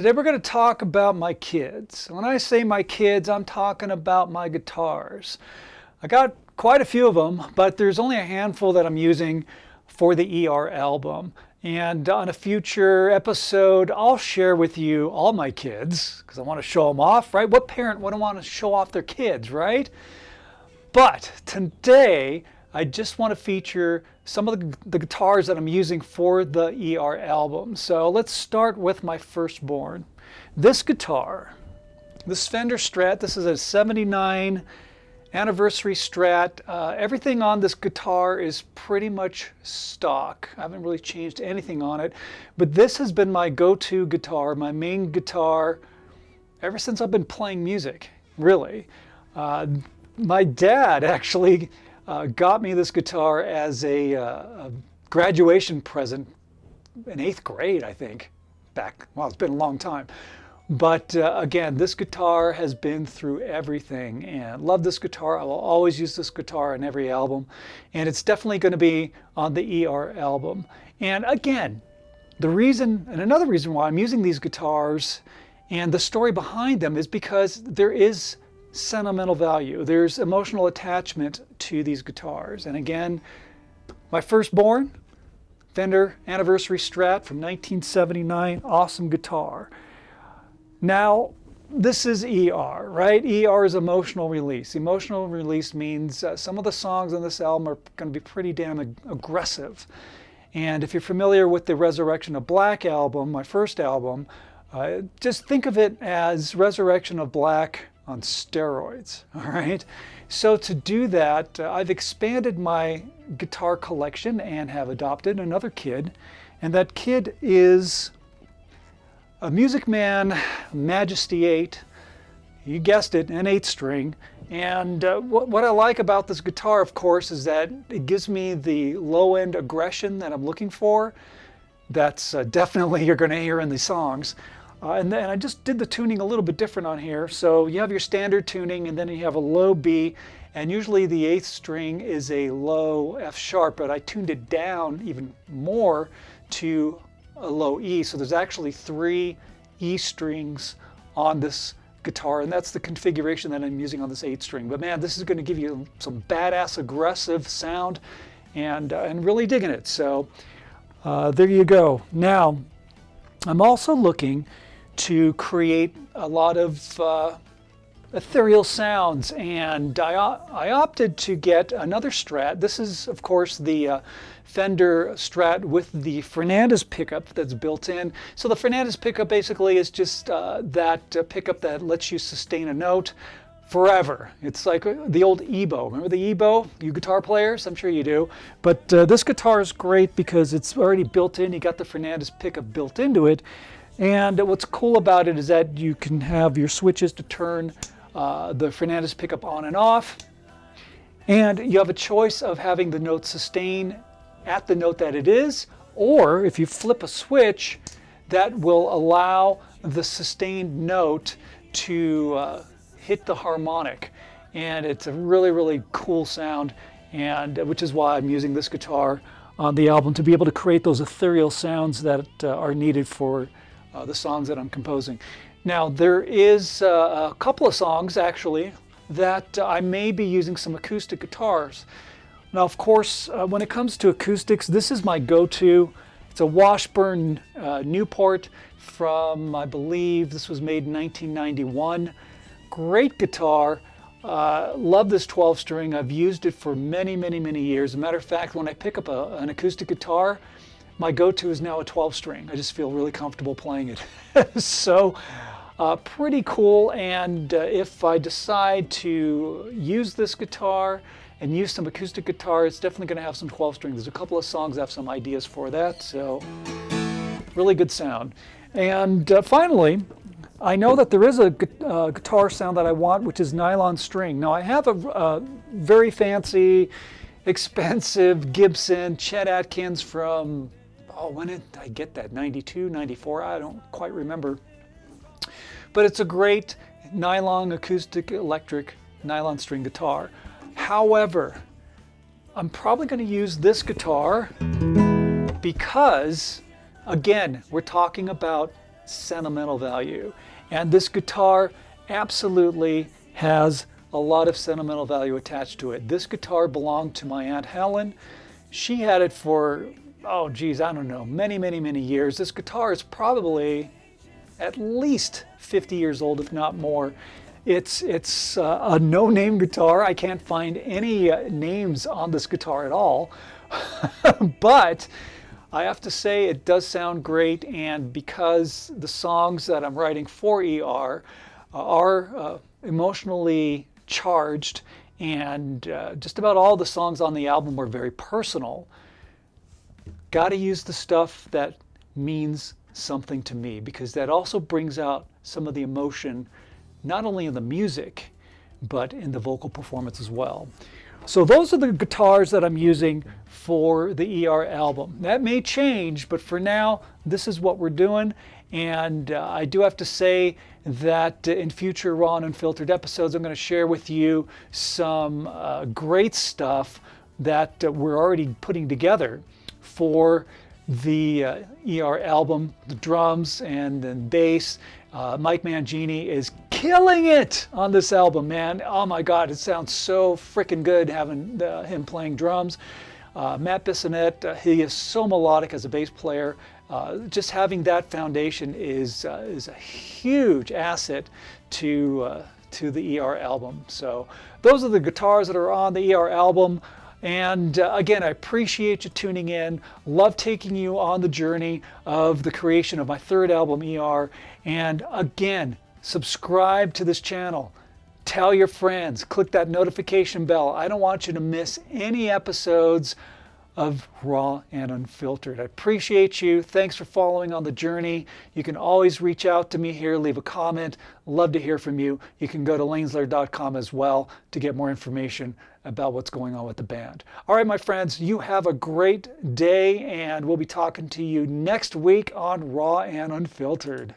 Today we're going to talk about my kids. When I say my kids, I'm talking about my guitars. I got quite a few of them, but there's only a handful that I'm using for the ER album. And on a future episode, I'll share with you all my kids, because I want to show them off, right? What parent wouldn't want to show off their kids, right? But today, I just want to feature some of the guitars that I'm using for the ER album. So let's start with my firstborn. This guitar, this Fender Strat, this is a 79 anniversary Strat. Everything on this guitar is pretty much stock. I haven't really changed anything on it, but this has been my go-to guitar, my main guitar, ever since I've been playing music, really. My dad actually got me this guitar as a graduation present in 8th grade, I think. Well, it's been a long time. But again, this guitar has been through everything and love this guitar. I will always use this guitar on every album. And it's definitely going to be on the ER album. And again, another reason why I'm using these guitars and the story behind them is because there is sentimental value. There's emotional attachment to these guitars. And again, my firstborn, Fender Anniversary Strat from 1979, awesome guitar. Now, this is ER, right? ER is emotional release. Emotional release means some of the songs on this album are going to be pretty damn aggressive. And if you're familiar with the Resurrection of Black album, my first album, just think of it as Resurrection of Black on steroids, all right? So to do that, I've expanded my guitar collection and have adopted another kid, and that kid is a Music Man Majesty 8, you guessed it, an 8-string. And what I like about this guitar, of course, is that it gives me the low-end aggression that I'm looking for. That's definitely you're going to hear in the songs. And then I just did the tuning a little bit different on here. So you have your standard tuning, and then you have a low B, and usually the 8th string is a low F sharp, but I tuned it down even more to a low E. So there's actually 3 E strings on this guitar, and that's the configuration that I'm using on this 8th string. But man, this is going to give you some badass aggressive sound, and really digging it. So there you go. Now, I'm also looking to create a lot of ethereal sounds, and I opted to get another Strat. This is, of course, the Fender Strat with the Fernandez pickup that's built in. So the Fernandez pickup basically is just that pickup that lets you sustain a note forever. It's like the old EBow. Remember the EBow? You guitar players? I'm sure you do. But this guitar is great because it's already built in. You got the Fernandez pickup built into it. And what's cool about it is that you can have your switches to turn the Fernandez pickup on and off. And you have a choice of having the note sustain at the note that it is, or if you flip a switch, that will allow the sustained note to hit the harmonic. And it's a really, really cool sound, and which is why I'm using this guitar on the album, to be able to create those ethereal sounds that are needed for the songs that I'm composing. Now, there is a couple of songs, actually, that I may be using some acoustic guitars. Now, of course, when it comes to acoustics, this is my go-to. It's a Washburn Newport from, I believe, this was made in 1991. Great guitar. Love this 12-string. I've used it for many, many, many years. As a matter of fact, when I pick up an acoustic guitar, my go-to is now a 12-string. I just feel really comfortable playing it. So pretty cool. And if I decide to use this guitar and use some acoustic guitar, it's definitely going to have some 12-string. There's a couple of songs I have some ideas for that. So really good sound. And finally, I know that there is a guitar sound that I want, which is nylon string. Now, I have a very fancy, expensive Gibson Chet Atkins from, when did I get that? 92, 94? I don't quite remember. But it's a great nylon acoustic electric nylon string guitar. However, I'm probably going to use this guitar because, again, we're talking about sentimental value. And this guitar absolutely has a lot of sentimental value attached to it. This guitar belonged to my Aunt Helen. She had it for, oh geez, I don't know, many, many, many years. This guitar is probably at least 50 years old, if not more. It's a no-name guitar. I can't find any names on this guitar at all. But I have to say it does sound great, and because the songs that I'm writing for ER are emotionally charged, and just about all the songs on the album were very personal, got to use the stuff that means something to me, because that also brings out some of the emotion, not only in the music, but in the vocal performance as well. So those are the guitars that I'm using for the ER album. That may change, but for now, this is what we're doing. And I do have to say that in future Raw and Unfiltered episodes, I'm going to share with you some great stuff that we're already putting together for the ER album, the drums and then bass. Mike Mangini is killing it on this album, man. Oh my God, it sounds so freaking good having him playing drums. Matt Bissonette, he is so melodic as a bass player. Just having that foundation is a huge asset to the ER album. So those are the guitars that are on the ER album. And again, I appreciate you tuning in. Love taking you on the journey of the creation of my third album, ER. And again, subscribe to this channel. Tell your friends. Click that notification bell. I don't want you to miss any episodes of Raw and Unfiltered. I appreciate you. Thanks for following on the journey. You can always reach out to me here, leave a comment. Love to hear from you. You can go to laneslaire.com as well to get more information about what's going on with the band. All right, my friends, you have a great day, and we'll be talking to you next week on Raw and Unfiltered.